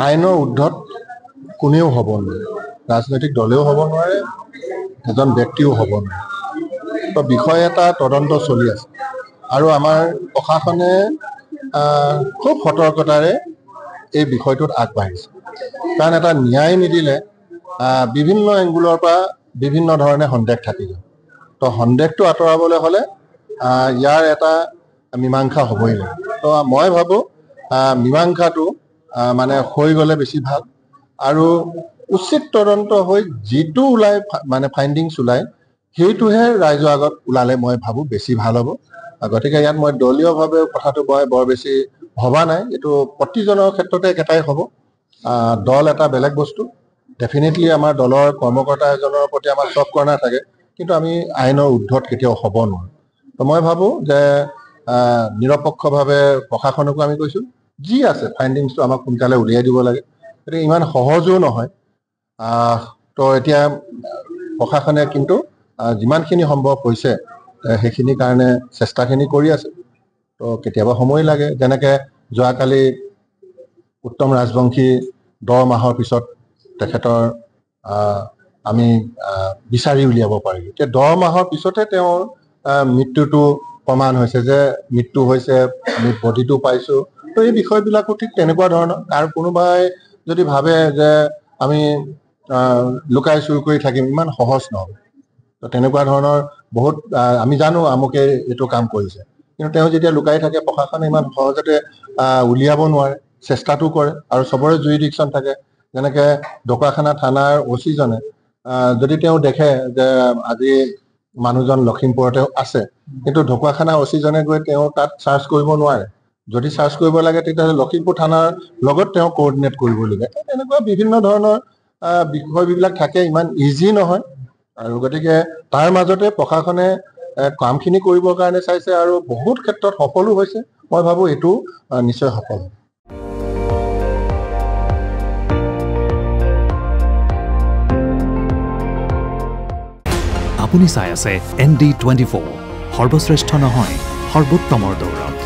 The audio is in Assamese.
আইনৰ ঊৰ্ধত কোনেও হ'ব নোৱাৰে, ৰাজনৈতিক দলেও হ'ব নোৱাৰে, এজন ব্যক্তিও হ'ব নোৱাৰে। তো বিষয় এটা তদন্ত চলি আছে আৰু আমাৰ প্ৰশাসনে খুব সতৰ্কতাৰে এই বিষয়টোত আগবাঢ়িছে। কাৰণ এটা ন্যায় নিদিলে বিভিন্ন এংগুলৰ পৰা বিভিন্ন ধৰণে সন্দেহ থাকি যায়। তো সন্দেহটো আঁতৰাবলৈ হ'লে ইয়াৰ এটা মীমাংসা হ'বই লাগে। তো মই ভাবোঁ মীমাংসাটো মানে হৈ গ'লে বেছি ভাল আৰু উচিত তদন্ত হৈ যিটো ওলাই মানে ফাইণ্ডিংছ ওলায় সেইটোহে ৰাইজৰ আগত ওলালে মই ভাবোঁ বেছি ভাল হ'ব। গতিকে ইয়াত মই দলীয়ভাৱে কথাটো মই বৰ বেছি ভবা নাই। এইটো প্ৰতিজনৰ ক্ষেত্ৰতে একেটাই হ'ব। দল এটা বেলেগ বস্তু, ডেফিনেটলি আমাৰ দলৰ কৰ্মকৰ্তা এজনৰ প্ৰতি আমাৰ চব কৰ্ণাৰ থাকে, কিন্তু আমি আইনৰ ঊৰ্ধত কেতিয়াও হ'ব নোৱাৰোঁ। তো মই ভাবোঁ যে নিৰপেক্ষভাৱে প্ৰশাসনকো আমি কৈছোঁ যি আছে ফাইণ্ডিংছটো আমাক সোনকালে উলিয়াই দিব লাগে। গতিকে ইমান সহজো নহয়। তো এতিয়া প্ৰশাসনে কিন্তু যিমানখিনি সম্ভৱ হৈছে সেইখিনিৰ কাৰণে চেষ্টাখিনি কৰি আছে। তো কেতিয়াবা সময় লাগে, যেনেকৈ যোৱাকালি উত্তম ৰাজবংশী 10 মাহৰ পিছত তেখেতৰ আমি বিচাৰি উলিয়াব পাৰিলোঁ। এতিয়া 10 মাহৰ পিছতে তেওঁৰ মৃত্যুটো প্ৰমাণ হৈছে যে মৃত্যু হৈছে, আমি বডিটো পাইছোঁ। তো এই বিষয়বিলাকো ঠিক তেনেকুৱা ধৰণৰ। আৰু কোনোবাই যদি ভাবে যে আমি লুকাই চুৰ কৰি থাকিম, ইমান সহজ নহ'ব। তো তেনেকুৱা ধৰণৰ বহুত আমি জানো আমুকে এইটো কাম কৰিছে, কিন্তু তেওঁ যেতিয়া লুকাই থাকে প্ৰশাসনে ইমান সহজতে উলিয়াব নোৱাৰে, চেষ্টাটো কৰে আৰু চবৰে জুৰিডিকশ্যন থাকে। যেনেকৈ ঢকুৱাখানা থানাৰ অ'চিজনে যদি তেওঁ দেখে যে আজি মানুহজন লখিমপুৰতে আছে, কিন্তু ঢকুৱাখানা অ'চিজনে গৈ তেওঁ তাত চাৰ্চ কৰিব নোৱাৰে। যদি চাৰ্চ কৰিব লাগে তেতিয়াহ'লে লখিমপুৰ থানাৰ লগত তেওঁ কোঅৰ্ডিনেট কৰিবলগীয়া। তেনেকুৱা বিভিন্ন ধৰণৰ বিষয়বিলাক থাকে, ইমান ইজি নহয়। আৰু গতিকে তাৰ মাজতে প্ৰশাসনে কামখিনি কৰিবৰ কাৰণে চাইছে আৰু বহুত ক্ষেত্ৰত সফলো হৈছে। মই ভাবোঁ এইটো নিশ্চয় সফল হ'ব। আপুনি চাই আছে ND24, সৰ্বশ্ৰেষ্ঠ নহয় সৰ্বোত্তমৰ দৌৰত।